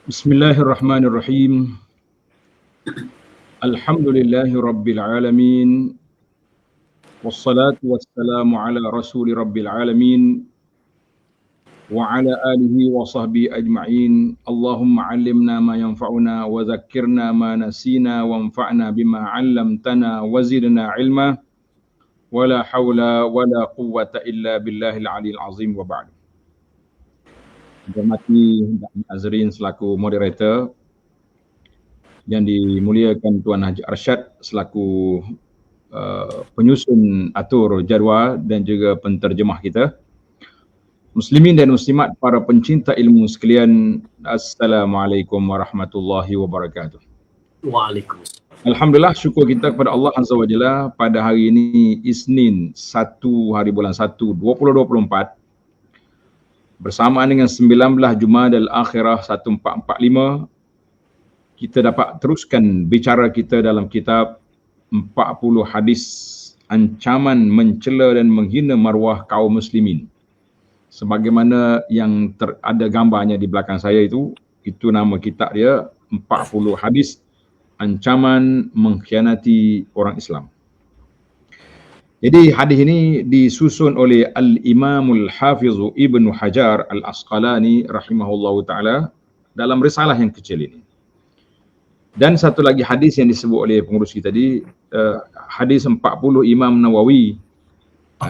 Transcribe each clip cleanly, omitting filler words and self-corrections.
Bismillahirrahmanirrahim. Alhamdulillahi rabbil alamin. Wassalatu wassalamu ala rasuli rabbil alamin. Wa ala alihi wa sahbihi ajma'in. Allahumma allimna ma yanfa'una wa zakkirna ma nasina wa anfa'na bima 'allamtana wa zidna ilma. Wa la hawla wa la quwwata illa billahil aliyil azim wa ba'du. Hormati Dr. Azrin selaku moderator, yang dimuliakan Tuan Haji Arsyad selaku penyusun atur jadual dan juga penterjemah kita. Muslimin dan muslimat, para pencinta ilmu sekalian, Assalamualaikum warahmatullahi wabarakatuh. Waalaikumsalam. Alhamdulillah, syukur kita kepada Allah Azza wa Jalla, pada hari ini Isnin 1 hari bulan 1 2024 bersamaan dengan 19 Jumadal Akhirah 1445, kita dapat teruskan bicara kita dalam kitab 40 hadis ancaman mencela dan menghina maruah kaum muslimin. Sebagaimana yang ada gambarnya di belakang saya itu nama kitab dia, 40 hadis ancaman mengkhianati orang Islam. Jadi hadis ini disusun oleh Al-Imamul Hafiz Ibnu Hajar Al-Asqalani rahimahullahu ta'ala dalam risalah yang kecil ini. Dan satu lagi hadis yang disebut oleh pengurus kita tadi, hadis 40 Imam Nawawi.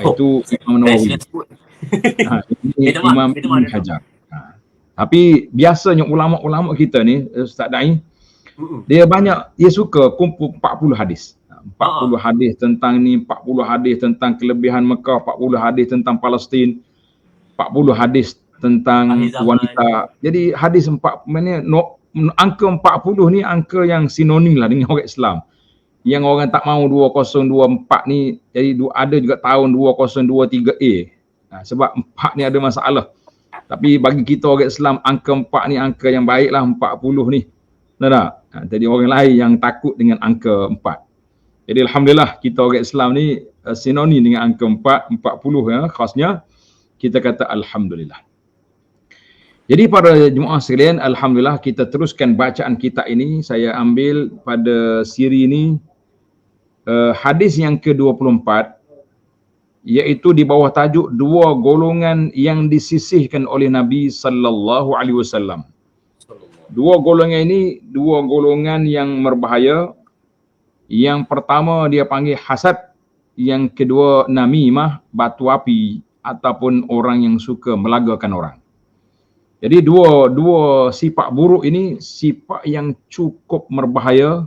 Itu Imam Nawawi. Ini Imam Ibn Hajar. Tapi biasanya ulama-ulama kita ni, Ustaz Da'i, dia suka kumpul 40 hadis. 40 hadis tentang ni, 40 hadis tentang kelebihan Mekah, 40 hadis tentang Palestin, 40 hadis tentang wanita. Jadi hadis angka 40 ni angka yang sinonim lah dengan orang Islam. Yang orang tak mahu 2024 ni, jadi ada juga tahun 2023A. Sebab 4 ni ada masalah. Tapi bagi kita orang Islam, angka 4 ni angka yang baik lah, 40 ni. Benar tak? Jadi orang lain yang takut dengan angka 4. Jadi Alhamdulillah, kita orang Islam ni sinonim dengan angka 40 ya, khasnya kita kata Alhamdulillah. Jadi para jemaah sekalian, Alhamdulillah kita teruskan bacaan kita ini. Saya ambil pada siri ini hadis yang ke-24, iaitu di bawah tajuk dua golongan yang disisihkan oleh Nabi sallallahu alaihi wasallam. Dua golongan ini dua golongan yang berbahaya. Yang pertama dia panggil hasad, yang kedua namimah, batu api ataupun orang yang suka melagakan orang. Jadi dua sifat buruk ini sifat yang cukup berbahaya.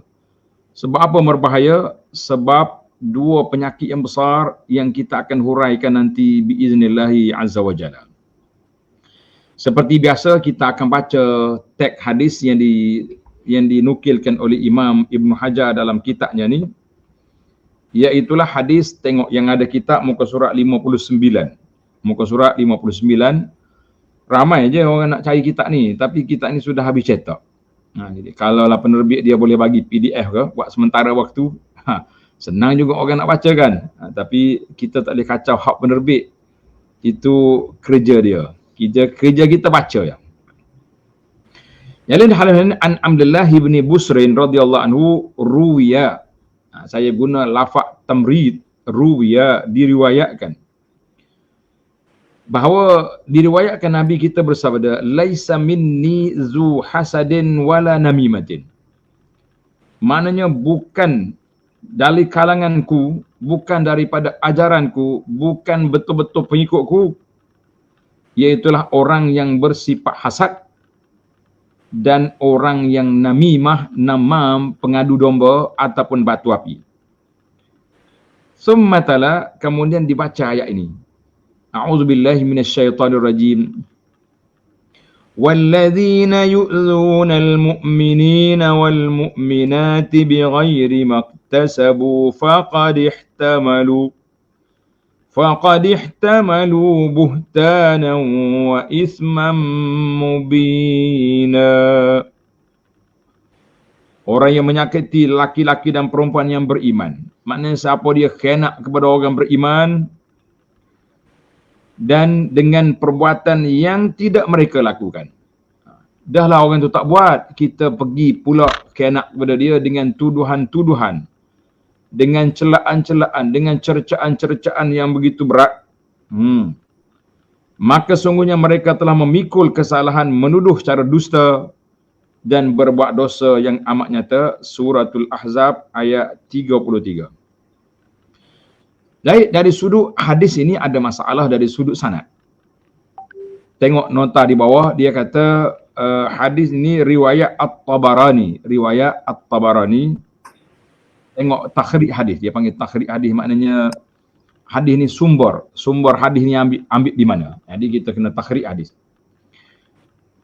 Sebab apa berbahaya? Sebab dua penyakit yang besar yang kita akan huraikan nanti biiznillahi azza wa jalla. Seperti biasa kita akan baca teks hadis yang dinukilkan oleh Imam Ibn Hajar dalam kitabnya ni, iaitulah hadis, tengok yang ada kitab muka surat 59. Muka surat 59. Ramai je orang nak cari kitab ni, tapi kitab ni sudah habis cetak. Jadi kalau lah penerbit dia boleh bagi PDF ke buat sementara waktu, senang juga orang nak baca kan. Tapi kita tak boleh kacau hak penerbit. Itu kerja dia. Kerja kita baca ya. Yang lain hal an Abdullah bin Busrin radhiyallahu anhu ruwiya. Saya guna lafaz tamrid, ruwiya, diriwayatkan. Bahawa diriwayatkan Nabi kita bersabda, laisa minni zu hasadin wala namimatin. Maknanya bukan dari kalanganku, bukan daripada ajaranku, bukan betul-betul pengikutku, iaitulah orang yang bersifat hasad dan orang yang namimah, namam, pengadu domba ataupun batu api. Summatala, kemudian dibaca ayat ini. A'udzubillahi minasyaitonir rajim. Walladzina yu'dzunal mu'minina wal mu'minati bighairi maktasabu faqad ihtamalu buhtanan wa isman mubina. Orang yang menyakiti laki-laki dan perempuan yang beriman. Maknanya siapa dia khianat kepada orang beriman dan dengan perbuatan yang tidak mereka lakukan. Dahlah orang tu tak buat, kita pergi pula khianat kepada dia dengan tuduhan-tuduhan, dengan celaan-celaan, dengan cercaan-cercaan yang begitu berat. Maka sungguhnya mereka telah memikul kesalahan menuduh secara dusta dan berbuat dosa yang amat nyata. Suratul Ahzab ayat 33. Dari sudut hadis ini ada masalah dari sudut sanad. Tengok nota di bawah, dia kata hadis ini riwayat At-Tabarani. Riwayat At-Tabarani. Tengok takhrij hadis, dia panggil takhrij hadis, maknanya hadis ni sumber hadis ni ambil di mana. Jadi kita kena takhrij hadis.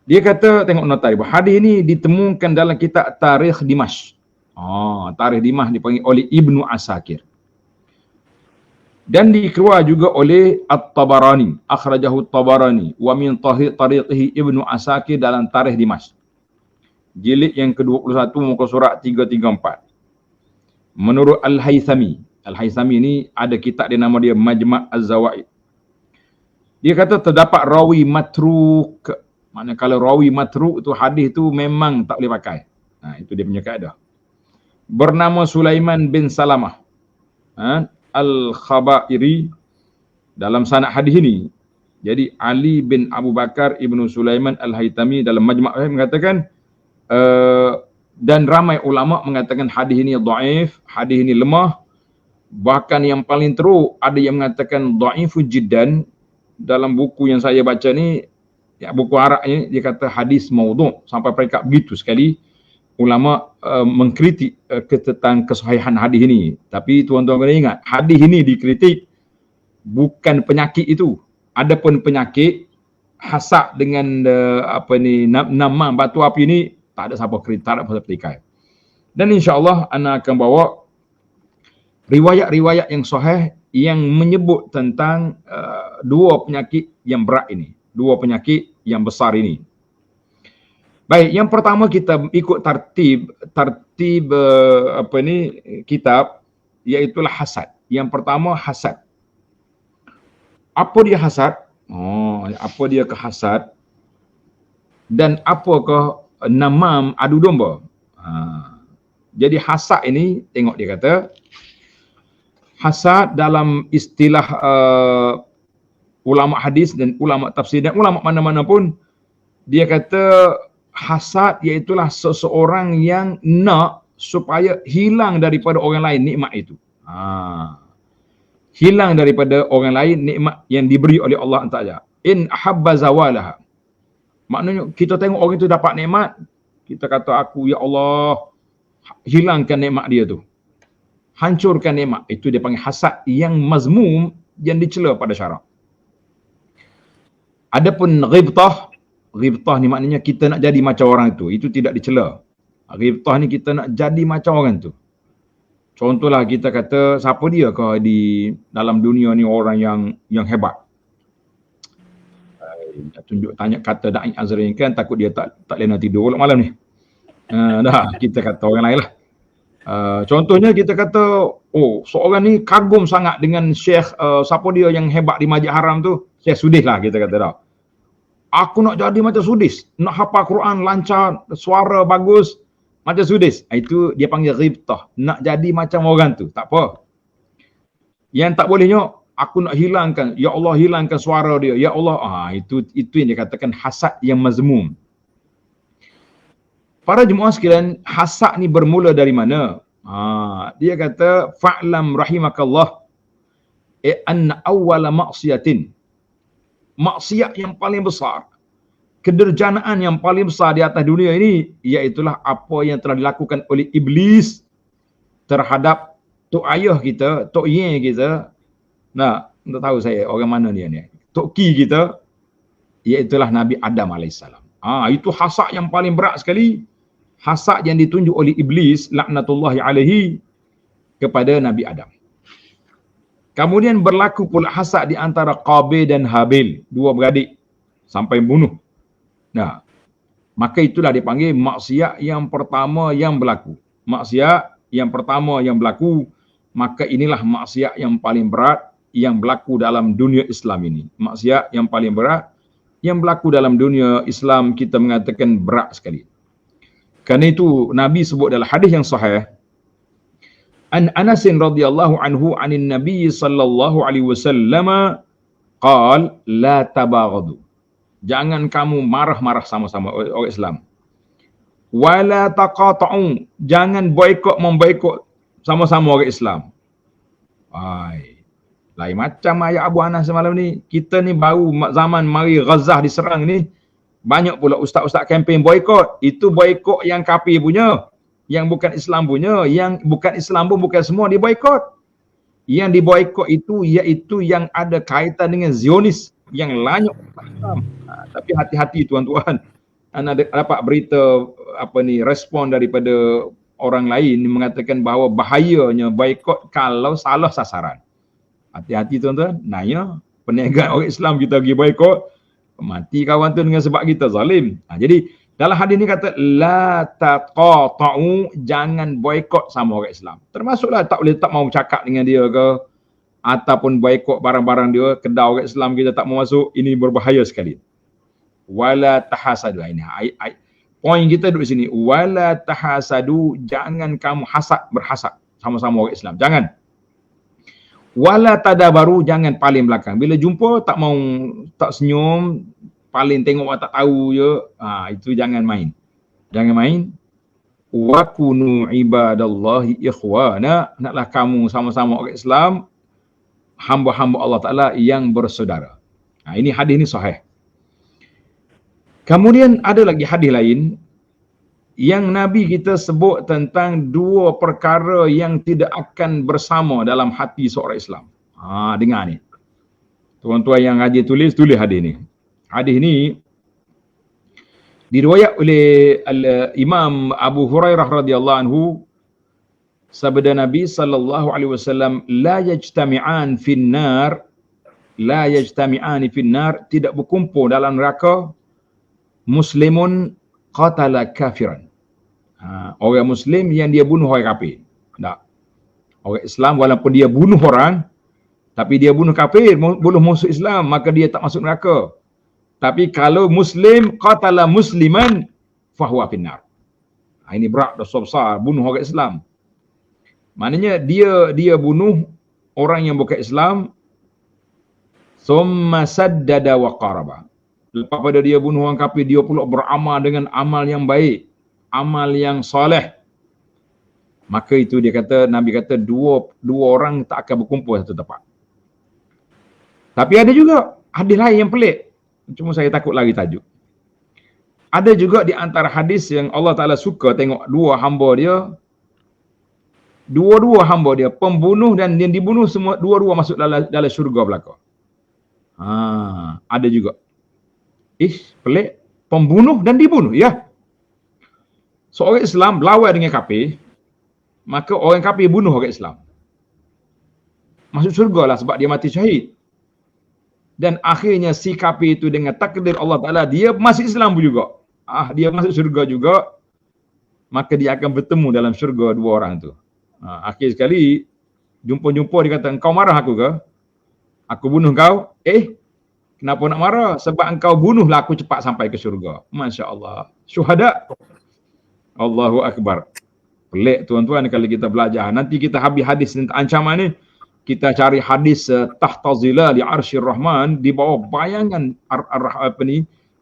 Dia kata, tengok nota di bawah, hadis ni ditemukan dalam kitab Tarikh Dimashq. Tarikh Dimashq dipanggil oleh Ibnu Asakir. Dan dikeluar juga oleh At-Tabarani, akhrajahu At-Tabarani wa min tariqihi Ibnu Asakir dalam Tarikh Dimashq. Jilid yang ke-21 muka surat 334. Menurut Al-Haythami ni ada kitab dia nama dia Majma' Az-Zawaid. Dia kata terdapat rawi matruk. Maknanya kalau rawi matruk tu hadis tu memang tak boleh pakai. Itu dia punya kaedah. Bernama Sulaiman bin Salamah Al-Khabairi dalam sanad hadis ini. Jadi Ali bin Abu Bakar Ibnu Sulaiman Al-Haythami dalam Majma' mengatakan dan ramai ulama mengatakan hadis ini dhaif, hadis ini lemah. Bahkan yang paling teruk ada yang mengatakan dhaifu jiddan. Dalam buku yang saya baca ni, buku Arab ni, dia kata hadis maudhu', sampai peringkat begitu sekali ulama mengkritik tentang kesahihan hadis ini. Tapi tuan-tuan kena ingat, hadis ini dikritik bukan penyakit itu. Adapun penyakit hasad dengan nama batu api ni, tak ada siapa kritik, tak ada siapa petikai. Dan insya-Allah ana akan bawa riwayat-riwayat yang sahih yang menyebut tentang dua penyakit yang berat ini, dua penyakit yang besar ini. Baik, yang pertama kita ikut tartib kitab, iaitu hasad. Yang pertama hasad. Apa dia hasad? Apa dia ke hasad? Dan apakah namam adu domba? Jadi hasad ini, tengok dia kata, hasad dalam istilah ulama hadis dan ulama tafsir dan ulama mana-mana pun, dia kata hasad iaitulah seseorang yang nak supaya hilang daripada orang lain nikmat itu. Hilang daripada orang lain nikmat yang diberi oleh Allah Ta'ala. In ahabba zawalaha. Maknanya kita tengok orang itu dapat nikmat, kita kata aku, ya Allah, hilangkan nikmat dia tu. Hancurkan nikmat. Itu dia panggil hasad yang mazmum, yang dicela pada syarak. Adapun ghibtah ni maknanya kita nak jadi macam orang itu tidak dicela. Ghibtah ni kita nak jadi macam orang tu. Contohlah kita kata, siapa dia ke di dalam dunia ni orang yang hebat. Tunjuk tanya kata Da'i Azrin kan, takut dia tak lena tidur malam ni. Kita kata orang lain lah. Contohnya kita kata, seorang ni kagum sangat dengan Syekh siapa dia yang hebat di Masjid Haram tu, Syekh Sudis lah kita kata dah. Aku nak jadi macam Sudis, nak hafal Quran lancar, suara bagus macam Sudis. Itu dia panggil ghibtah, nak jadi macam orang tu. Tak apa. Yang tak bolehnya, aku nak hilangkan, ya Allah hilangkan suara dia, ya Allah. Itu yang dikatakan hasad yang mazmum. Para jemaah sekalian, hasad ni bermula dari mana? Dia kata, fa'lam rahimakallah anna awwala maksiatin, maksiat yang paling besar, kederjanaan yang paling besar di atas dunia ini, iaitulah apa yang telah dilakukan oleh iblis terhadap tok ayah kita, tok ye kita. Tak tahu saya orang mana dia ni. Tok ki kita, iaitulah Nabi Adam AS. Itu hasad yang paling berat sekali. Hasad yang ditunjuk oleh iblis, laknatullahi alaihi, kepada Nabi Adam. Kemudian berlaku pula hasad di antara Qabil dan Habil, dua beradik, sampai bunuh. Maka itulah dipanggil maksiat yang pertama yang berlaku. Maksiat yang pertama yang berlaku, maka inilah maksiat yang paling berat yang berlaku dalam dunia Islam ini. Maksiat yang paling berat yang berlaku dalam dunia Islam kita mengatakan berat sekali. Kerana itu Nabi sebut dalam hadis yang sahih, An Anas radhiyallahu anhu anin Nabi sallallahu alaihi wasallam qal la tabaghadu. Jangan kamu marah-marah sama-sama orang Islam. Wala taqata'u. Jangan memboikot sama-sama orang Islam. Lain macam ayat Abu Anas semalam ni. Kita ni baru zaman mari Gaza diserang ni, banyak pula ustaz-ustaz kempen boikot. Itu boikot yang kafir punya, yang bukan Islam punya. Yang bukan Islam pun bukan semua diboikot. Yang diboikot itu iaitu yang ada kaitan dengan Zionis, yang lanyok Islam. Tapi hati-hati tuan-tuan. Anda dapat berita respon daripada orang lain mengatakan bahawa bahayanya boikot kalau salah sasaran. Hati-hati tuan-tuan. Nanya perniagaan orang Islam kita pergi boikot, mati kawan tu dengan sebab kita zalim. Jadi dalam hadis ni kata la taqata'u, jangan boikot sama orang Islam. Termasuklah tak mau cakap dengan dia ke, ataupun boikot barang-barang dia, kedai orang Islam kita tak mau masuk, ini berbahaya sekali. Wala tahasadu. Ini poin kita duduk sini. Wala tahasadu, jangan kamu berhasad sama-sama orang Islam. Jangan. Wala tadabaru, jangan paling belakang. Bila jumpa tak senyum, paling tengok tak tahu je. Itu jangan main. Jangan main. Wa kunu ibadallahi ikhwana, naklah kamu sama-sama orang Islam, hamba-hamba Allah Ta'ala yang bersaudara. Ini hadis ni sahih. Kemudian ada lagi hadis lain yang Nabi kita sebut tentang dua perkara yang tidak akan bersama dalam hati seorang Islam. Dengar ni. Tuan-tuan yang rajin tulis hadis ni. Hadis ni diriwayat oleh Imam Abu Hurairah radhiyallahu anhu, sabda Nabi sallallahu alaihi wasallam, la yajtami'an finnar, tidak berkumpul dalam neraka muslimun qatala kafiran. Orang Muslim yang dia bunuh orang kafir. Tak. Orang Islam walaupun dia bunuh orang, tapi dia bunuh kafir, bunuh musuh Islam, maka dia tak masuk neraka. Tapi kalau Muslim qatala musliman, fahuwa finnar. Ini berat, dosa besar, bunuh orang Islam. Maknanya dia bunuh orang yang bukan Islam, summa saddada wa qaraba. Lepas pada dia bunuh orang kafir, dia pula beramal dengan amal yang baik, amal yang soleh. Maka itu dia kata, Nabi kata dua orang tak akan berkumpul satu tempat. Tapi ada juga hadis lain yang pelik. Cuma saya takut lagi tajuk. Ada juga di antara hadis yang Allah Ta'ala suka tengok dua hamba dia, pembunuh dan yang dibunuh semua, dua-dua masuk dalam syurga belaka. Ada juga. Pelik. Pembunuh dan dibunuh, ya. Seorang Islam berlawan dengan kafir, maka orang kafir bunuh orang Islam. Masuk syurga lah sebab dia mati syahid. Dan akhirnya si kafir itu dengan takdir Allah Ta'ala, dia masuk Islam pun juga. Dia masuk syurga juga, maka dia akan bertemu dalam syurga dua orang tu. Akhir sekali, jumpa-jumpa dia kata, engkau marah aku ke? Aku bunuh kau? Kenapa nak marah? Sebab engkau bunuhlah aku cepat sampai ke syurga. Masya Allah. Syuhada. Allahu Akbar. Pelik tuan-tuan kalau kita belajar. Nanti kita habis hadis tentang ancaman ni, kita cari hadis tahta zilali arsyir rahman, di bawah bayangan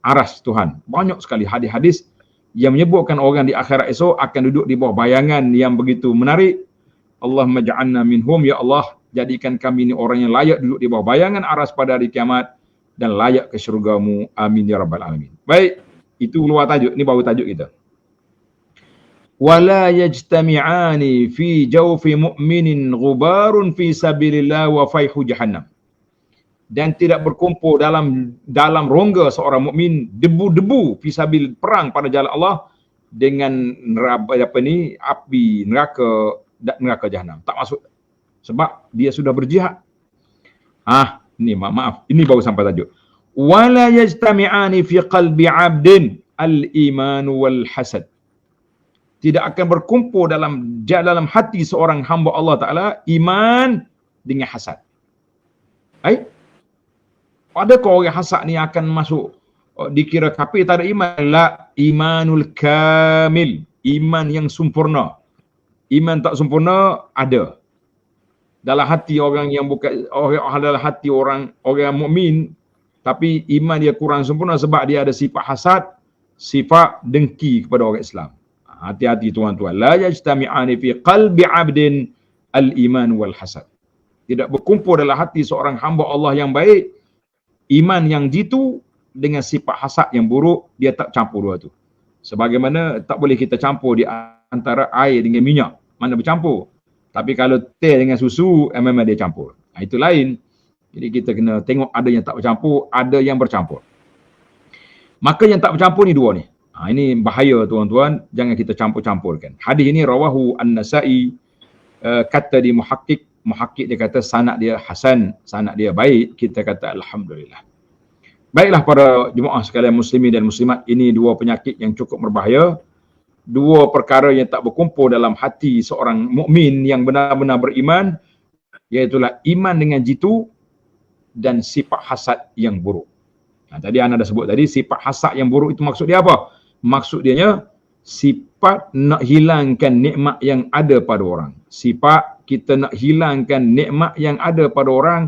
aras Tuhan. Banyak sekali hadis-hadis yang menyebutkan orang di akhirat esok akan duduk di bawah bayangan yang begitu menarik. Allahumma ja'alna minhum, ya Allah, jadikan kami ni orang yang layak duduk di bawah bayangan aras pada hari kiamat dan layak ke syurgamu. Amin ya rabbal alamin. Baik, itu luar tajuk. Ini baru tajuk kita. Wala yajtami'ani fi jawfi mu'minin ghubarun fi sabilillah wa fayhu jahannam. Dan tidak berkumpul dalam rongga seorang mukmin debu-debu fi sabil, perang pada jalan Allah, dengan api neraka jahannam. Tak masuk. Sebab dia sudah berjihad. Ini maaf, ini baru sampai tajuk. Wala yajtami'ani fi qalbi 'abdin al-iman wal hasad. Tidak akan berkumpul dalam hati seorang hamba Allah Ta'ala iman dengan hasad. Adakah orang hasad ni akan masuk dikira kafir tak ada iman. La, imanul kamil, iman yang sempurna. Iman tak sempurna ada dalam hati orang yang bukan dalam hati orang mukmin, tapi iman dia kurang sempurna sebab dia ada sifat hasad, sifat dengki kepada orang Islam. Hati-hati tuan-tuan, la yajtami'ani fi qalbi 'abdin al-iman wal hasad. Tidak berkumpul dalam hati seorang hamba Allah yang baik iman yang jitu dengan sifat hasad yang buruk, dia tak campur dua tu. Sebagaimana tak boleh kita campur di antara air dengan minyak, mana bercampur. Tapi kalau teh dengan susu, memang dia campur. Itu lain. Jadi kita kena tengok ada yang tak bercampur, ada yang bercampur. Maka yang tak bercampur ni dua ni. Ini bahaya tuan-tuan, jangan kita campur-campurkan. Hadis ini rawahu An-Nasa'i, kata di muhakkik dia kata sanad dia hasan, sanad dia baik, kita kata alhamdulillah. Baiklah para jemaah sekalian muslimin dan muslimat, ini dua penyakit yang cukup berbahaya. Dua perkara yang tak berkumpul dalam hati seorang mukmin yang benar-benar beriman, iaitulah iman dengan jitu dan sifat hasad yang buruk. Tadi anda dah sebut tadi, sifat hasad yang buruk itu maksud dia apa? Maksud dia sifat nak hilangkan nikmat yang ada pada orang. Sifat kita nak hilangkan nikmat yang ada pada orang,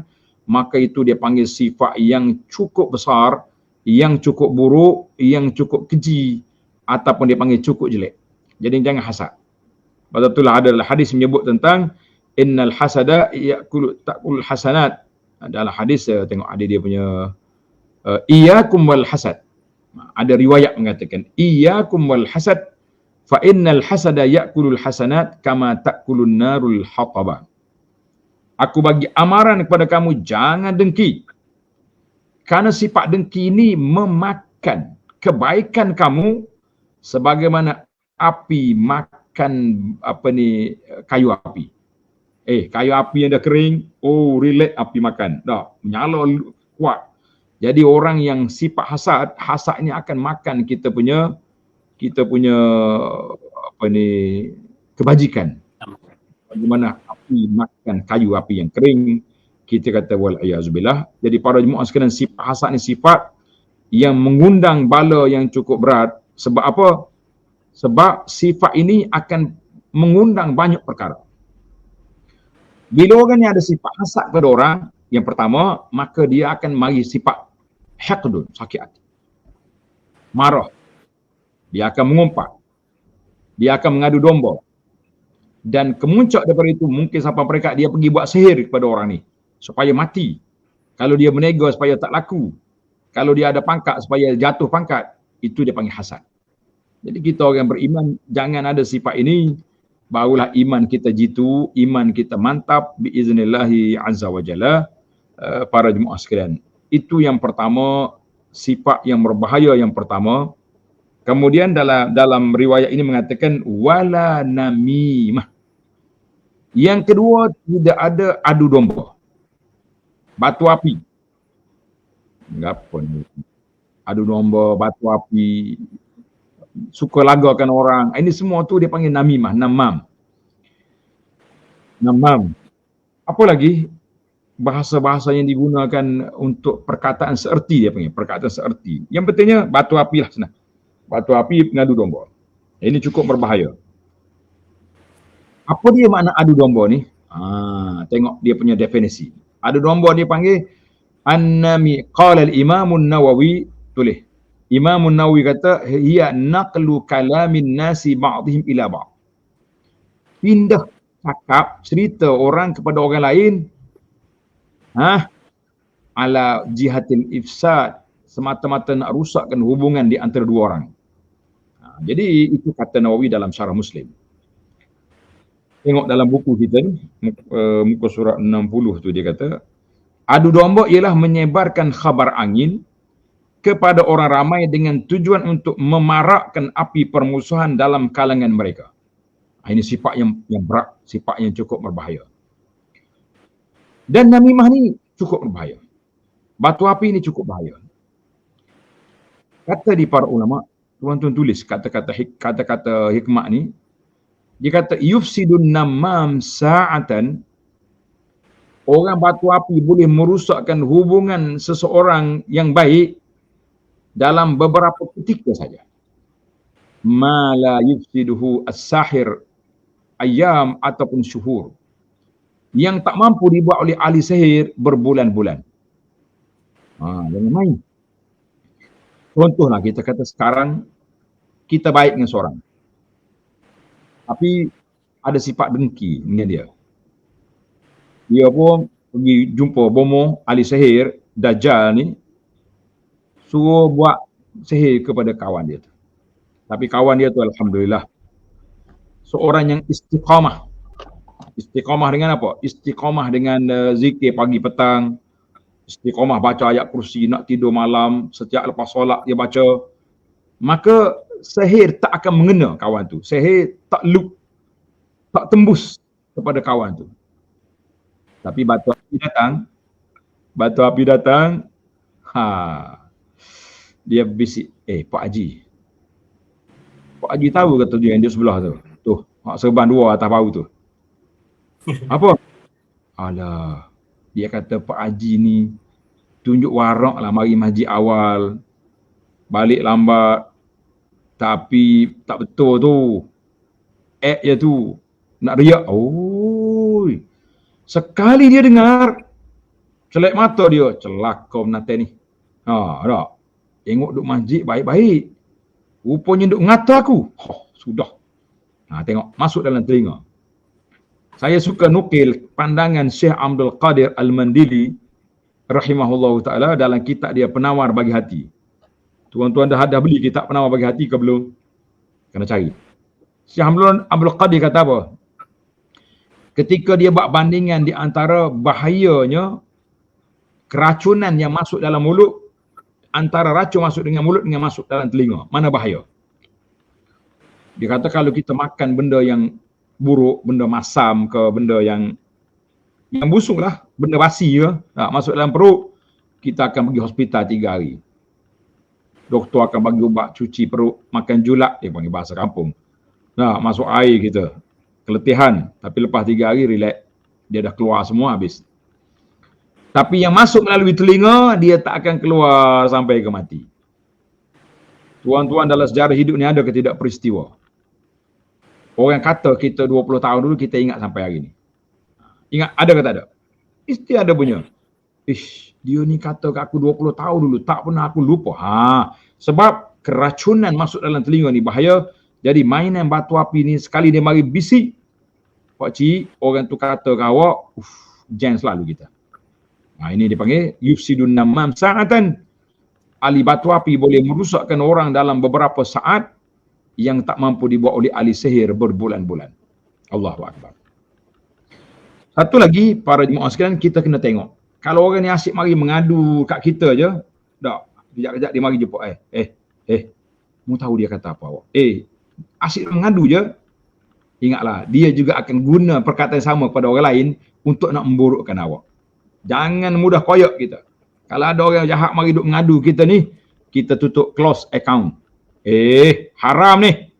maka itu dia panggil sifat yang cukup besar, yang cukup buruk, yang cukup keji, ataupun dia panggil cukup jelek. Jadi jangan hasad. Betul adalah hadis menyebut tentang innal hasada ya'kulu ta'kul hasanat. Dalam hadis tengok ada dia punya iyyakum wal hasad. Ada riwayat mengatakan iyyakum wal hasad fa innal hasada ya'kulul hasanat kama ta'kulun narul hataba. Aku bagi amaran kepada kamu, jangan dengki. Karena sifat dengki ini memakan kebaikan kamu sebagaimana api makan kayu api. Kayu api yang dah kering, relax api makan. Dah menyala kuat. Jadi orang yang sifat hasad, hasadnya akan makan kita punya kebajikan. Bagaimana api makan kayu api yang kering, kita kata wal iyazbillah. Jadi para jemaah sekalian, sifat hasad ni sifat yang mengundang bala yang cukup berat. Sebab apa? Sebab sifat ini akan mengundang banyak perkara. Bila orang ni ada sifat hasad pada orang, yang pertama, maka dia akan mari sifat haqdun, sakit hati. Marah. Dia akan mengumpat. Dia akan mengadu domba. Dan kemuncak daripada itu, mungkin sampai mereka dia pergi buat sihir kepada orang ni supaya mati. Kalau dia berniaga supaya tak laku. Kalau dia ada pangkat supaya jatuh pangkat, itu dia panggil hasad. Jadi kita orang beriman, jangan ada sifat ini, barulah iman kita jitu, iman kita mantap biiznillahi azza wa jalla. Para jemaah sekalian, itu yang pertama, sifat yang berbahaya yang pertama. Kemudian dalam riwayat ini mengatakan wala namimah. Yang kedua, tidak ada adu domba, batu api. Apa ni? Adu domba, batu api, suka lagakan orang. Ini semua tu dia panggil namimah, namam. Apa lagi? Bahasa-bahasa yang digunakan untuk perkataan seerti, dia panggil perkataan seerti. Yang pentingnya batu api lah senang. Batu api mengadu domba. Ini cukup berbahaya. Apa dia makna adu domba ni? Tengok dia punya definisi. Adu domba dia panggil annami, qala al-Imam an-Nawawi, tulis. Imam an-Nawawi kata hiya naqlu kalamin nasi ba'dihim ila ba'd. Pindah cakap, cerita orang kepada orang lain ala jihatil ifsad, semata-mata nak rusakkan hubungan di antara dua orang. Jadi itu kata Nawawi dalam Syarah Muslim. Tengok dalam buku kita ni, muka surat 60 tu dia kata, adu domba ialah menyebarkan khabar angin kepada orang ramai dengan tujuan untuk memarakkan api permusuhan dalam kalangan mereka. Ini sifat yang berat, sifat yang cukup berbahaya. Dan namimah ni cukup berbahaya. Batu api ni cukup bahaya. Kata di para ulama, tuan-tuan tulis kata-kata hikmah ni, dia kata yufsidun namam sa'atan, orang batu api boleh merusakkan hubungan seseorang yang baik dalam beberapa ketika saja. Ma la yufsiduhu as-sahir ayyam ataupun syuhur. Yang tak mampu dibuat oleh ahli sihir berbulan-bulan. Jangan main. Contohlah kita kata sekarang kita baik dengan seorang, tapi ada sifat dengki dengan dia. Dia pun pergi jumpa bomoh ahli sihir, Dajjal ni, suruh buat sihir kepada kawan dia tu. Tapi kawan dia tu alhamdulillah seorang yang istiqamah. Istiqamah dengan apa? Istiqamah dengan zikir pagi petang, istiqamah baca ayat kursi, nak tidur malam, setiap lepas solat dia baca. Maka sihir tak akan mengena kawan tu. Sihir tak loop, tak tembus kepada kawan tu. Tapi batu api datang, dia bisik, Pak Haji tahu kata dia yang dia sebelah tu. Tuh, serban dua atas bau tu. Apa? Alah, dia kata Pak Haji ni tunjuk warak lah mari masjid awal, balik lambat, tapi tak betul tu. Je tu, nak riak. Sekali dia dengar, celak mata dia, celaka menate ni. Tak. Tengok duk masjid baik-baik. Rupanya duk ngata aku. Sudah. Tengok, masuk dalam telinga. Saya suka nukil pandangan Syekh Abdul Qadir Al-Mandili rahimahullahu ta'ala dalam kitab dia Penawar Bagi Hati. Tuan-tuan dah beli kitab Penawar Bagi Hati ke belum? Kena cari. Syekh Abdul Qadir kata apa? Ketika dia buat bandingan di antara bahayanya keracunan yang masuk dalam mulut, antara racun masuk dengan mulut dengan masuk dalam telinga, mana bahaya? Dia kata kalau kita makan benda yang buruk, benda masam ke, benda yang busuk lah, benda basi ke, masuk dalam perut, kita akan pergi hospital 3 hari. Doktor akan bagi ubat cuci perut, makan julak, dia panggil bahasa kampung. Masuk air kita, keletihan, tapi lepas 3 hari relax, dia dah keluar semua habis. Tapi yang masuk melalui telinga, dia tak akan keluar sampai ke mati. Tuan-tuan, dalam sejarah hidup ni ada ke tidak peristiwa? Orang kata kita 20 tahun dulu, kita ingat sampai hari ni. Ingat, ada ke tak ada? Mesti ada punya. Dia ni kata ke aku 20 tahun dulu, tak pernah aku lupa. Sebab keracunan masuk dalam telinga ni bahaya. Jadi mainan batu api ni, sekali dia mari bisik, pakcik, orang tu kata ke awak, jangan selalu kita. Ini dipanggil yufsidun namam sa'atan. Ahli batu api boleh merusakkan orang dalam beberapa saat yang tak mampu dibuat oleh ahli sihir berbulan-bulan. Allahu Akbar. Satu lagi, para jemaah sekalian, kita kena tengok. Kalau orang ni asyik mari mengadu kat kita je, kejap-kejap dia mari jumpa. Mu tahu dia kata apa awak? Asyik mengadu je, ingatlah, dia juga akan guna perkataan sama kepada orang lain untuk nak memburukkan awak. Jangan mudah koyak kita. Kalau ada orang jahat mari duk mengadu kita ni, kita tutup close account. Haram ni.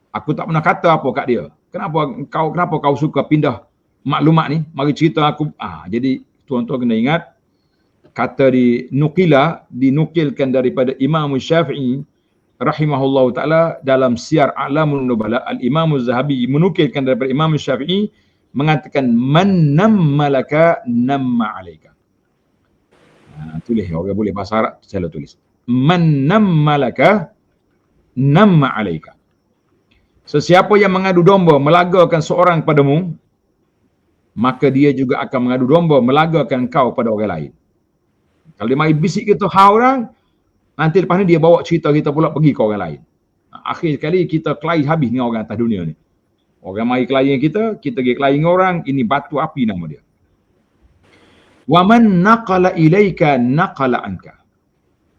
Aku tak pernah kata apa kat dia. Kenapa kau suka pindah maklumat ni? Mari cerita aku. Jadi tuan-tuan kena ingat, kata dinukilkan daripada Imam Syafi'i rahimahullah ta'ala dalam Siyar A'lamun Nubala. Al-Imam Az-Zahabi menukilkan daripada Imam Syafi'i mengatakan man nammalaka namma alaika. Tulis, orang boleh bahasa Arab, saya tulis. Man nammalaka namma alaika. Sesiapa yang mengadu domba melagakan seorang padamu, maka dia juga akan mengadu domba melagakan kau pada orang lain. Kalau dia mari bisik kita orang, nanti lepas ni dia bawa cerita kita pula pergi ke orang lain. Akhir sekali kita kelahi habis dengan orang atas dunia ni. Orang mari kelahi kita pergi kelahi dengan orang, ini batu api nama dia. Wa man naqala ilaika naqala anka.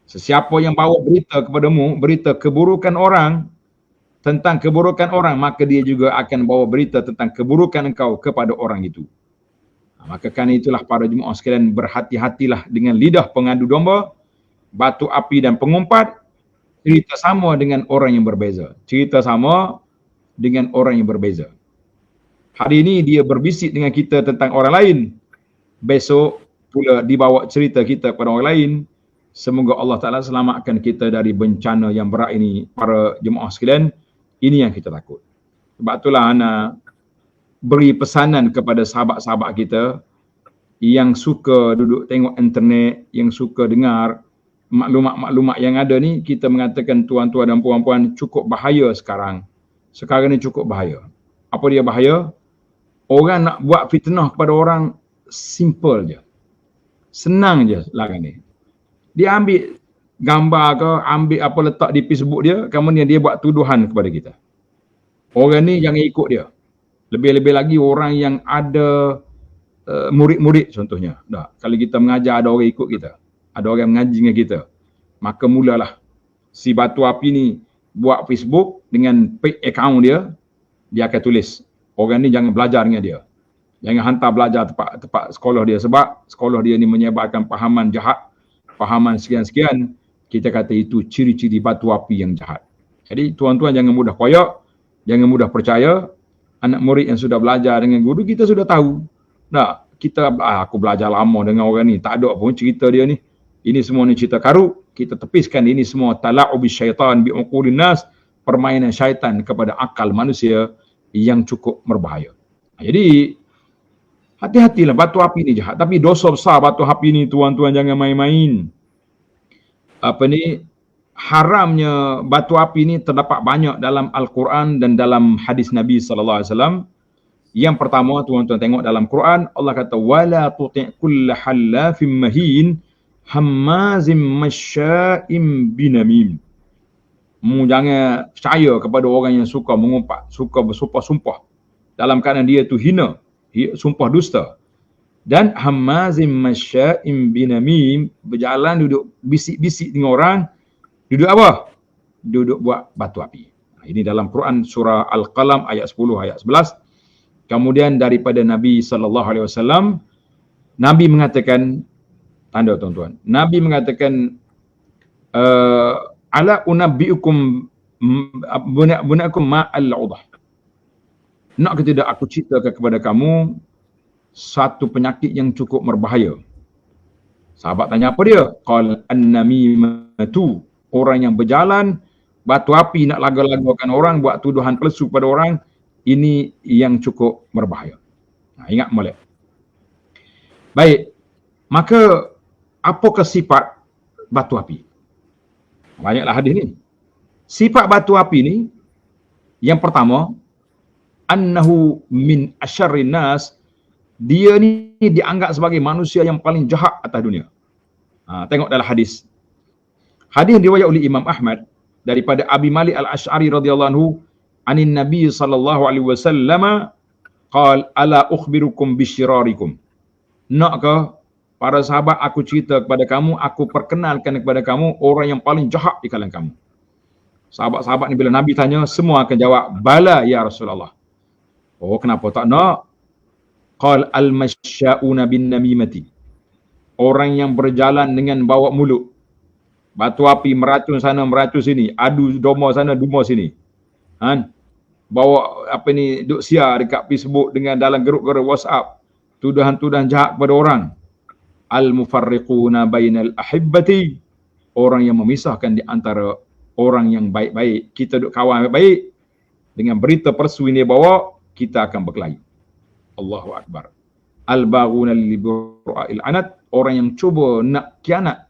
Sesiapa yang bawa berita kepadamu, berita keburukan orang, tentang keburukan orang, maka dia juga akan bawa berita tentang keburukan engkau kepada orang itu. Maka kan itulah para jemaah sekalian, berhati-hatilah dengan lidah pengadu domba, batu api dan pengumpat. Cerita sama dengan orang yang berbeza. Cerita sama dengan orang yang berbeza. Hari ini dia berbisik dengan kita tentang orang lain. Besok pula dibawa cerita kita kepada orang lain. Semoga Allah Ta'ala selamatkan kita dari bencana yang berat ini, para jemaah sekalian. Ini yang kita takut. Sebab itulah Ana beri pesanan kepada sahabat-sahabat kita yang suka duduk tengok internet, yang suka dengar maklumat-maklumat yang ada ni. Kita mengatakan tuan-tuan dan puan-puan, cukup bahaya sekarang. Sekarang ni cukup bahaya. Apa dia bahaya? Orang nak buat fitnah kepada orang simple je. Senang je larang ni. Dia ambil gambar ke, ambil apa letak di Facebook dia, kemudian dia buat tuduhan kepada kita. Orang ni jangan ikut dia. Lebih-lebih lagi orang yang ada murid-murid contohnya. Dah, kalau kita mengajar ada orang ikut kita, ada orang mengaji dengan kita, maka mulalah si batu api ni buat Facebook dengan fake account dia, dia akan tulis, orang ni jangan belajar dengan dia. Jangan hantar belajar tempat sekolah dia, sebab sekolah dia ni menyebarkan fahaman jahat, fahaman sekian-sekian. Kita kata itu ciri-ciri batu api yang jahat. Jadi tuan-tuan jangan mudah koyak, jangan mudah percaya. Anak murid yang sudah belajar dengan guru, kita sudah tahu. Nah, aku belajar lama dengan orang ni, tak ada pun cerita dia ni. Ini semua ni cerita karut. Kita tepiskan ini semua tala'ubis syaitan bi'uqulin nas, permainan syaitan kepada akal manusia yang cukup berbahaya. Jadi hati-hatilah, batu api ni jahat. Tapi dosa besar batu api ni tuan-tuan, jangan main-main. Haramnya batu api ni terdapat banyak dalam Al-Quran dan dalam hadis Nabi SAW. Yang pertama, tuan-tuan tengok dalam Quran, Allah kata, wala tuti' kulla hallafim mahin hammazim masya'im binamim. Jangan percaya kepada orang yang suka mengumpat, suka bersumpah-sumpah dalam keadaan dia tu hina, sumpah dusta. Dan hammazim masya'im binamim, berjalan duduk bisik-bisik dengan orang, duduk apa? Duduk buat batu api. Ini dalam Quran surah Al-Qalam ayat 10, ayat 11. Kemudian daripada Nabi SAW, Nabi mengatakan, tanda tuan-tuan, Nabi mengatakan, ala unabbiukum bunakum ma'al udah. Nak ke tidak aku ceritakan kepada kamu satu penyakit yang cukup berbahaya. Sahabat tanya apa dia? Qal an-namimatu, orang yang berjalan batu api nak laga-lagakan orang, buat tuduhan palsu pada orang, ini yang cukup berbahaya. Ingat molek. Baik. Maka apakah sifat batu api? Banyaklah hadis ni. Sifat batu api ni, yang pertama, annahu min asyarrin nas, dia ni dianggap sebagai manusia yang paling jahat atas dunia. Tengok dalam hadis. Hadis riwayat oleh Imam Ahmad daripada Abi Malik Al-Asy'ari radhiyallahu anhu, anin Nabi sallallahu alaihi wasallam qal ala ukhbirukum bisyirarikum. Nakkah para sahabat aku cerita kepada kamu, aku perkenalkan kepada kamu orang yang paling jahat di kalangan kamu. Sahabat-sahabat ni bila Nabi tanya, semua akan jawab, bala ya Rasulullah. Oh, kenapa tak nak? Qal al-masya'una bin namimati. Orang yang berjalan dengan bawa mulut. Batu api, meracun sana, meracun sini. Adu domba sana, domba sini. Bawa duk siar dekat Facebook dengan dalam grup-grup WhatsApp. Tuduhan-tuduhan jahat kepada orang. Al-mufarriquna bainal ahibbati. Orang yang memisahkan di antara orang yang baik-baik. Kita duk kawan baik-baik. Dengan berita palsu ini bawa, kita akan berkelahi. Allahu Akbar. Al-baghuna li-bura'il anat. Orang yang cuba nak kianat,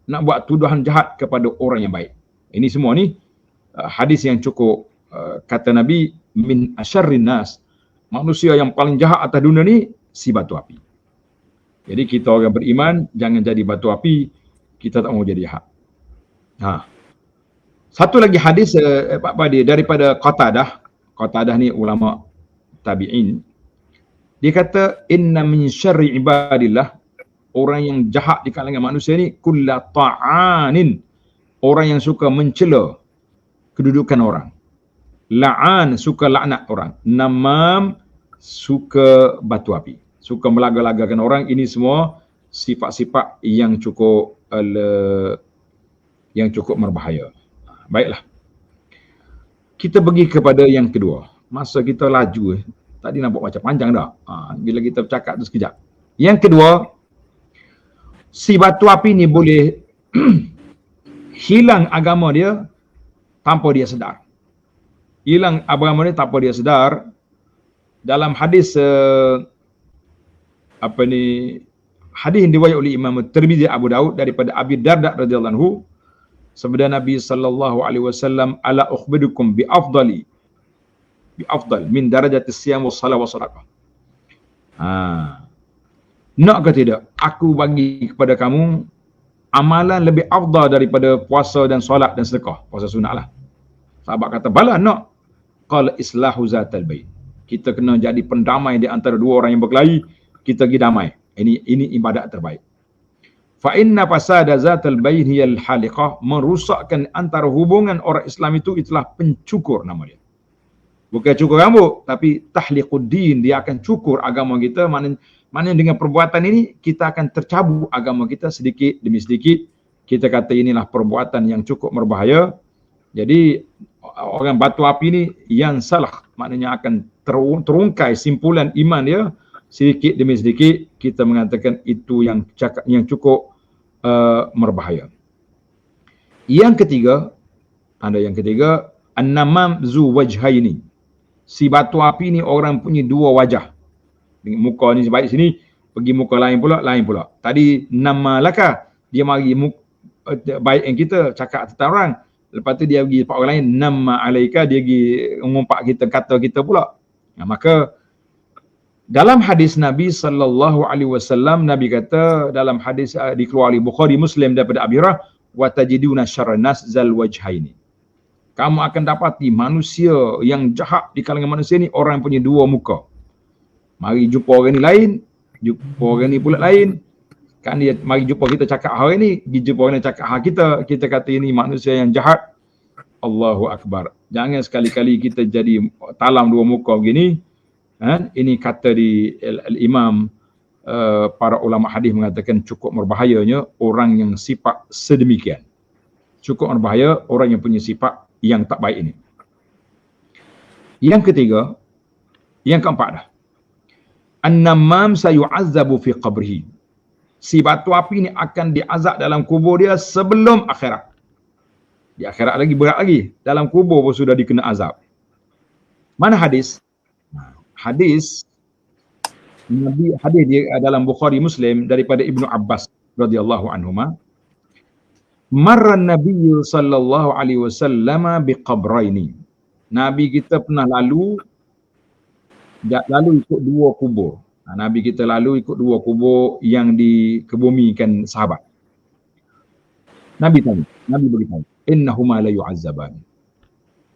nak buat tuduhan jahat kepada orang yang baik. Ini semua ni hadis yang cukup, kata Nabi, min asyarrin nas. Manusia yang paling jahat atas dunia ni si batu api. Jadi kita orang beriman jangan jadi batu api, kita tak mau jadi jahat. Satu lagi hadis daripada Qatadah. Qatadah ni ulama tabi'in. Dia kata, inna min syarri ibadillah, orang yang jahat di kalangan manusia ni, kulla ta'anin, orang yang suka mencela kedudukan orang. La'an, suka laknat orang. Namam, suka batu api, suka melaga-lagakan orang. Ini semua sifat-sifat yang cukup berbahaya. Baiklah. Kita pergi kepada yang kedua. Masa kita laju. Tadi nak buat macam panjang dah. Bila kita bercakap tu sekejap. Yang kedua, si batu api ni boleh hilang agama dia tanpa dia sedar. Hilang agama dia tanpa dia sedar. Dalam hadis hadis yang diriwayatkan oleh Imam Tirmizi, Abu Daud daripada Abi Darda radhiyallahu anhu, sabda Nabi sallallahu alaihi wasallam, ala ukhbirukum bi afdal min darajati siyam was salat was sadaqah. Nak ke tidak aku bagi kepada kamu amalan lebih afdal daripada puasa dan solat dan sedekah, puasa sunat lah. Sahabat kata, bala nak. Qala islahu zatal bain. Kita kena jadi pendamai di antara dua orang yang berkelahi, kita pergi damai. Ini ibadat terbaik. Fa inna fasada zatal bain hiyal haliqah, merusakkan antara hubungan orang Islam itulah pencukur nama dia. Bukan cukur rambut, tapi tahliquddin, dia akan cukur agama kita. Mana dengan perbuatan ini kita akan tercabut agama kita sedikit demi sedikit. Kita kata inilah perbuatan yang cukup berbahaya. Jadi orang batu api ini yang salah, maknanya akan terungkai simpulan iman dia sedikit demi sedikit. Kita mengatakan itu yang cukup berbahaya. Yang ketiga, an-namam zu wajhaini. Si batu api ni orang punya dua wajah. Muka ni baik sini, pergi muka lain pula. Tadi nama laka, dia mari baik yang kita cakap tentang orang. Lepas tu dia pergi pak orang lain, nama alaika, dia pergi ngumpak kita, kata kita pula. Maka dalam hadis Nabi sallallahu alaihi wasallam, Nabi kata dalam hadis dikeluarkan Bukhari Muslim daripada Abi Hurairah, wa tajiduna syarran nas zal wajhaini. Kamu akan dapati manusia yang jahat di kalangan manusia ni orang yang punya dua muka. Mari jumpa orang ni lain, jumpa orang ni pula lain. Kan dia mari jumpa kita cakap hari ni, jumpa orang ni cakap hal kita. Kita kata ini manusia yang jahat. Allahu Akbar. Jangan sekali-kali kita jadi talam dua muka begini. Ini kata di Al-Imam, para ulama hadis mengatakan cukup berbahayanya orang yang sifat sedemikian. Cukup berbahaya orang yang punya sifat yang tak baik ini. Yang ketiga, yang keempat dah. An-namam sayu'azzabu fi qabrihi. Si batu api ni akan diazab dalam kubur dia sebelum akhirat. Di akhirat lagi berat lagi. Dalam kubur pun sudah dikena azab. Mana hadis? Hadis dia dalam Bukhari Muslim daripada Ibnu Abbas radhiyallahu anhuma. Marra Nabi sallallahu alaihi wasallam biqabraini. Nabi kita pernah lalu ikut dua kubur. Nabi kita lalu ikut dua kubur yang dikebumikan sahabat. Nabi beritahu, innahuma la yu'azzaban.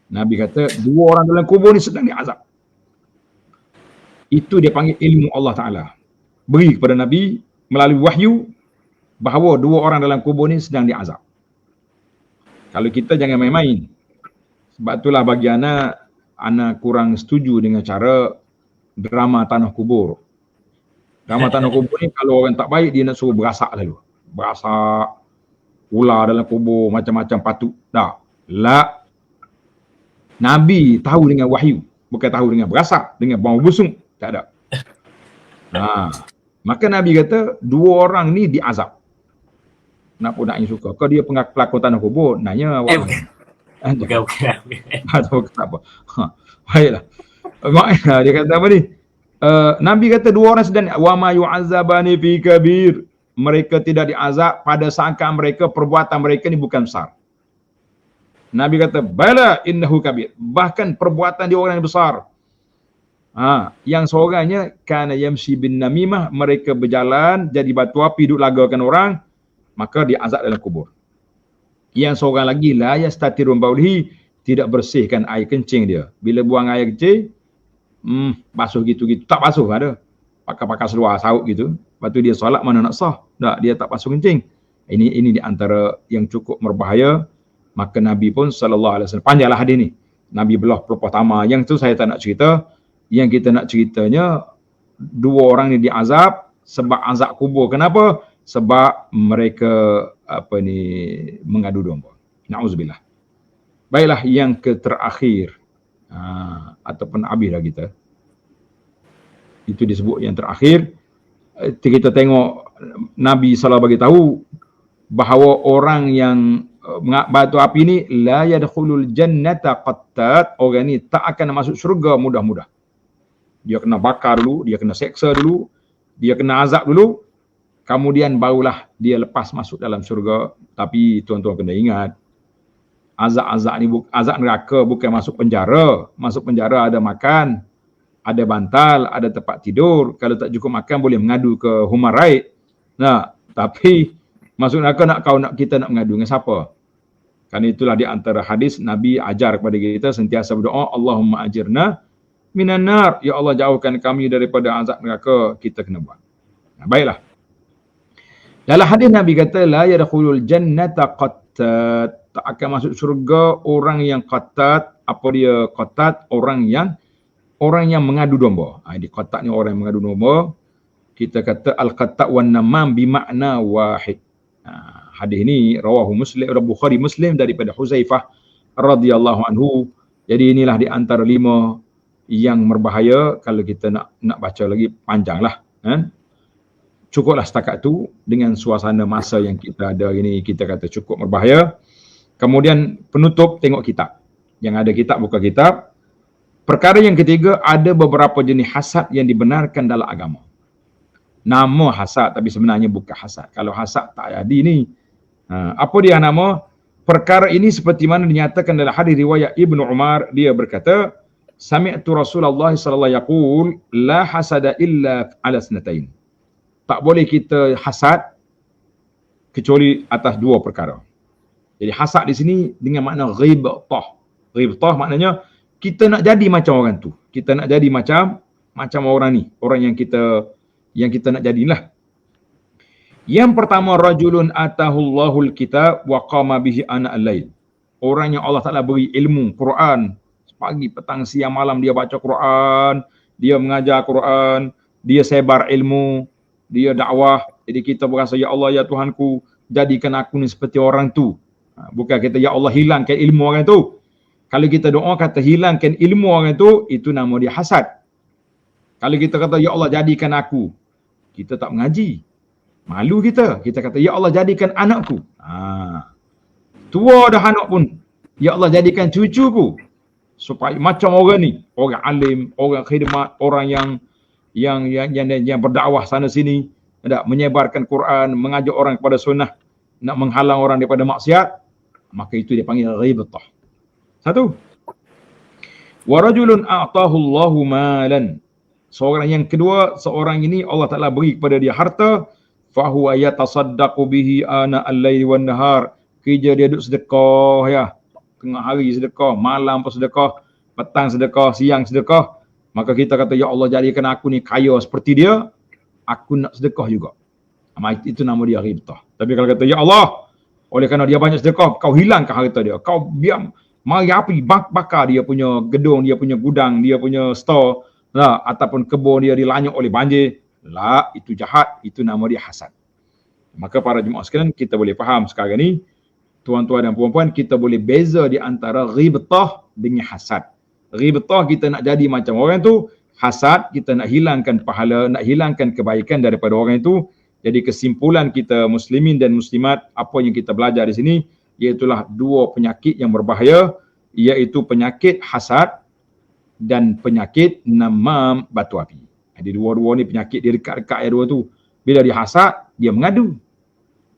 Nabi kata dua orang dalam kubur ni sedang diazab. Itu dia panggil ilmu Allah Ta'ala. Beri kepada Nabi melalui wahyu bahawa dua orang dalam kubur ni sedang diazab. Kalau kita jangan main-main. Sebab itulah bagi ana kurang setuju dengan cara drama tanah kubur. Drama tanah kubur ni kalau orang tak baik dia nak suruh berasak lalu. Berasak, ular dalam kubur, macam-macam patut. Tak. La. Nabi tahu dengan wahyu. Bukan tahu dengan berasak, dengan bau busung. Tak ada. Maka Nabi kata dua orang ni diazab. Kenapa nak yang suka? Kau dia pelakon tanah kubur, nanya awak. Bukan. Atau kenapa? Baiklah. Maknanya dia kata apa ni? Nabi kata dua orang sedang wa ma yu'azzabani fi kabir. Mereka tidak diazab pada sangka mereka perbuatan mereka ni bukan besar. Nabi kata bala innahu kabir. Bahkan perbuatan dia orang yang besar. Yang seorangnya kana yamshi bin namimah, mereka berjalan jadi batu api duk lagakan orang, maka dia azab dalam kubur. Yang seorang lagi la yastatirun baulihi, tidak bersihkan air kencing dia. Bila buang air kencing, basuh gitu-gitu. Tak basuh ada. Pakai seluar sauk gitu. Lepas tu dia solat mana nak sah. Tak, dia tak basuh kencing. Ini di antara yang cukup berbahaya. Maka Nabi pun sallallahu alaihi wasallam, panjanglah hadis ni. Nabi belah pertama. Yang tu saya tak nak cerita. Yang kita nak ceritanya, dua orang ni diazab sebab azab kubur. Kenapa? Sebab mereka mengadu domba. Na'udzubillah. Baiklah, yang terakhir ataupun habislah kita. Itu disebut yang terakhir. Kita tengok Nabi SAW bagi tahu bahawa orang yang batu api ni la yadkhulul jannata qattat, orang ni tak akan masuk syurga mudah-mudah. Dia kena bakar dulu, dia kena seksa dulu, dia kena azab dulu, kemudian barulah dia lepas masuk dalam syurga. Tapi tuan-tuan kena ingat, azab-azab ni, azab neraka bukan masuk penjara. Masuk penjara ada makan, ada bantal, ada tempat tidur. Kalau tak cukup makan boleh mengadu ke human right. Nah, tapi masuk neraka kita nak mengadu dengan siapa? Kerana itulah di antara hadis Nabi ajar kepada kita sentiasa berdoa, Allahumma ajirna minan nar. Ya Allah, jauhkan kami daripada azab neraka. Kita kena buat. Nah, baiklah. Dalam hadis Nabi kata la yadkhulul jannata qattat, tak akan masuk syurga orang yang qattat. Apa dia qattat? Orang yang mengadu domba. Di qattat ni orang yang mengadu domba. Kita kata al-qattat wan namam bimakna wahid. Hadis ni rawahu Muslim, Bukhari Muslim daripada Huzaifah radhiyallahu anhu. Jadi inilah di antara 5 yang berbahaya. Kalau kita nak baca lagi panjanglah. Cukuplah setakat tu dengan suasana masa yang kita ada ini, kita kata cukup berbahaya. Kemudian penutup, tengok kitab. Yang ada kitab, buka kitab. Perkara yang ketiga, ada beberapa jenis hasad yang dibenarkan dalam agama. Nama hasad tapi sebenarnya bukan hasad. Kalau hasad tak jadi ni. Apa dia nama? Perkara ini seperti mana dinyatakan dalam hadis riwayat Ibnu Umar, dia berkata, Sami'tu Rasulullah sallallahu alaihi wasallam yaqul la hasada illa ala sanatain. Tak boleh kita hasad kecuali atas 2 perkara. Jadi hasad di sini dengan makna ghibtah. Ghibtah maknanya kita nak jadi macam orang tu. Kita nak jadi macam orang ni, orang yang kita nak jadilah. Yang pertama, rajulun atahullahul kitab wa qama bihi ana al-lail. Orang yang Allah Taala beri ilmu Quran, pagi, petang, siang, malam dia baca Quran, dia mengajar Quran, dia sebar ilmu, dia dakwah. Jadi kita berasa, ya Allah, ya Tuhanku, jadikan aku ni seperti orang tu. Bukan kita, ya Allah, hilangkan ilmu orang tu. Kalau kita doa kata hilangkan ilmu orang tu, itu nama dia hasad. Kalau kita kata, ya Allah, jadikan aku, kita tak mengaji, malu kita. Kita kata, ya Allah, jadikan anakku. Tua dah anak pun, ya Allah, jadikan cucuku. Supaya macam orang ni, orang alim, orang khidmat, orang yang berdakwah sana sini, menyebarkan Quran, mengajak orang kepada sunnah, nak menghalang orang daripada maksiat, maka itu dia panggil ghibtah. 1. Wa rajulun a'tahu Allahu malan. Seorang yang kedua, seorang ini Allah Taala beri kepada dia harta, fa huwa yatasaddaqu bihi ana al-laili wan nahar. Kerja dia duduk sedekah ya. Tengah hari sedekah, malam pun sedekah, petang sedekah, siang sedekah. Maka kita kata, ya Allah, jadikan aku ni kaya seperti dia, aku nak sedekah juga. Itu nama dia ghibtah. Tapi kalau kata, ya Allah, oleh kerana dia banyak sedekah, kau hilangkan harta dia. Kau biar mari api bakar dia punya gedung, dia punya gudang, dia punya store, ataupun kebun dia dilanyuk oleh banjir. Itu jahat, itu nama dia hasad. Maka para jemaah sekalian, kita boleh faham sekarang ni, tuan-tuan dan puan-puan, kita boleh beza di antara ghibtah dengan hasad. Ghibtah kita nak jadi macam orang tu, hasad kita nak hilangkan pahala, nak hilangkan kebaikan daripada orang itu. Jadi kesimpulan kita muslimin dan muslimat, apa yang kita belajar di sini, iaitulah 2 penyakit yang berbahaya, iaitu penyakit hasad dan penyakit namam batu api. Jadi 2 ni penyakit dia dekat-dekat yang 2 tu. Bila dia hasad, dia mengadu.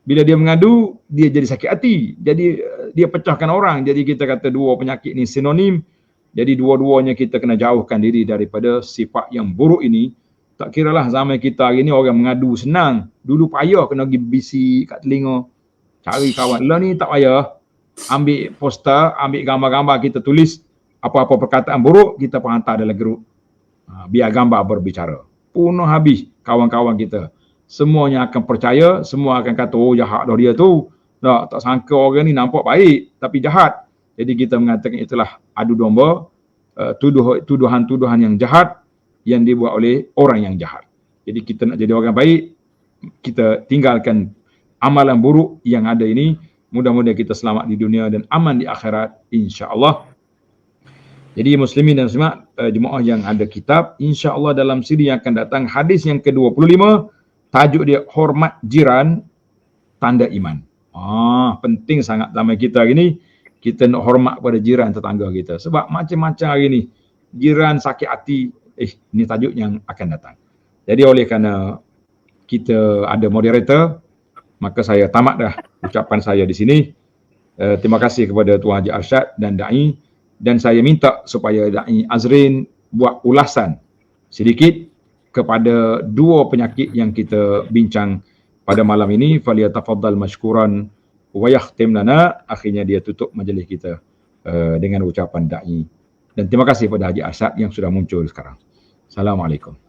Bila dia mengadu, dia jadi sakit hati. Jadi dia pecahkan orang. Jadi kita kata 2 penyakit ni sinonim. Jadi 2-duanya kita kena jauhkan diri daripada sifat yang buruk ini. Tak kiralah zaman kita hari ni orang mengadu senang. Dulu payah kena pergi bisik kat telinga. Cari kawan. Lah ni tak payah. Ambil poster, ambil gambar-gambar, kita tulis apa-apa perkataan buruk, kita hantar dalam grup. Biar gambar berbicara. Punuh habis kawan-kawan kita. Semuanya akan percaya, semua akan kata, oh jahat dah dia tu. Tak sangka orang ni nampak baik, tapi jahat. Jadi kita mengatakan itulah adu domba, tuduhan-tuduhan yang jahat yang dibuat oleh orang yang jahat. Jadi kita nak jadi orang baik, kita tinggalkan amalan buruk yang ada ini. Mudah-mudahan kita selamat di dunia dan aman di akhirat, insya-Allah. Jadi muslimin dan muslimat, jemaah yang ada kitab, insya-Allah dalam siri yang akan datang, hadis yang ke-25, tajuk dia hormat jiran, tanda iman. Penting sangat zaman kita hari ni, kita nak hormat pada jiran tetangga kita. Sebab macam-macam hari ni, jiran sakit hati, ni tajuk yang akan datang. Jadi oleh kerana kita ada moderator, maka saya tamat dah ucapan saya di sini. Terima kasih kepada Tuan Haji Arsyad dan Da'i, dan saya minta supaya Da'i Azrin buat ulasan sedikit kepada dua penyakit yang kita bincang pada malam ini. Falyatafaddal mashkuran wa yakhtim lana. Akhirnya dia tutup majlis kita dengan ucapan Da'i. Dan terima kasih kepada Haji Arsyad yang sudah muncul sekarang. Assalamualaikum.